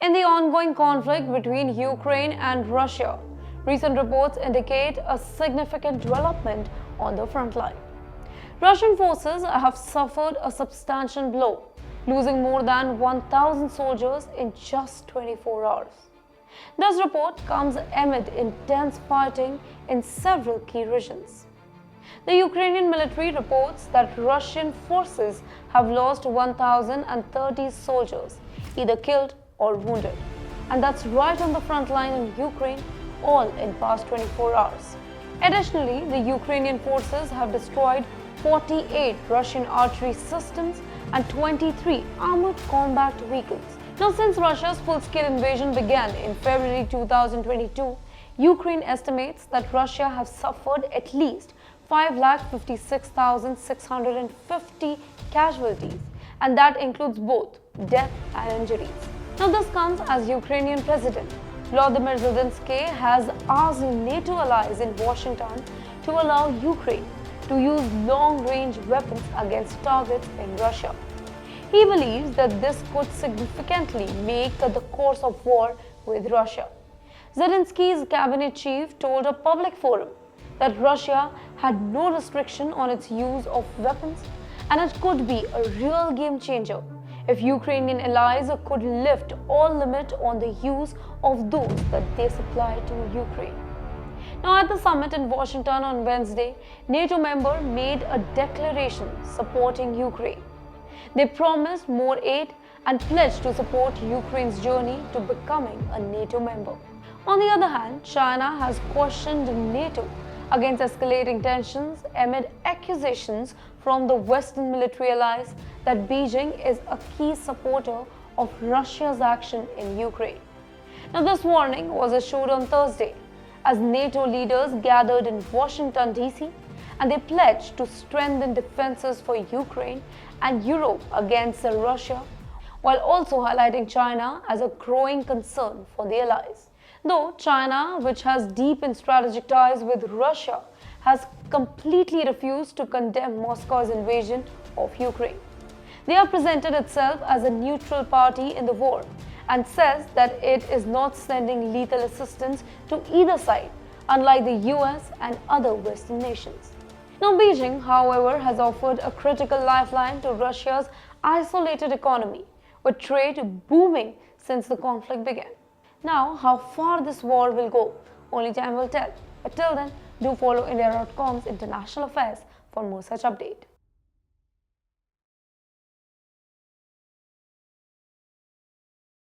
In the ongoing conflict between Ukraine and Russia, recent reports indicate a significant development on the front line. Russian forces have suffered a substantial blow, losing more than 1,000 soldiers in just 24 hours. This report comes amid intense fighting in several key regions. The Ukrainian military reports that Russian forces have lost 1,030 soldiers, either killed or wounded. And that's right on the front line in Ukraine, all in past 24 hours. Additionally, the Ukrainian forces have destroyed 48 Russian artillery systems and 23 armored combat vehicles. Now, since Russia's full-scale invasion began in February 2022, Ukraine estimates that Russia has suffered at least 556,650 casualties, and that includes both death and injuries. Now, this comes as Ukrainian President Volodymyr Zelensky has asked NATO allies in Washington to allow Ukraine to use long-range weapons against targets in Russia. He believes that this could significantly make the course of war with Russia. Zelensky's cabinet chief told a public forum that Russia had no restriction on its use of weapons, and it could be a real game changer if Ukrainian allies could lift all limit on the use of those that they supply to Ukraine. Now, at the summit in Washington on Wednesday, NATO member made a declaration supporting Ukraine. They promised more aid and pledged to support Ukraine's journey to becoming a NATO member. On the other hand, China has cautioned NATO against escalating tensions amid accusations from the Western military allies that Beijing is a key supporter of Russia's action in Ukraine. Now, this warning was issued on Thursday as NATO leaders gathered in Washington, D.C., and they pledged to strengthen defenses for Ukraine and Europe against Russia, while also highlighting China as a growing concern for the allies. Though China, which has deep and strategic ties with Russia, has completely refused to condemn Moscow's invasion of Ukraine. They have presented itself as a neutral party in the war and says that it is not sending lethal assistance to either side, unlike the US and other Western nations. Now, Beijing, however, has offered a critical lifeline to Russia's isolated economy, with trade booming since the conflict began. Now, how far this war will go, only time will tell. But till then, do follow India.com's international affairs for more such updates.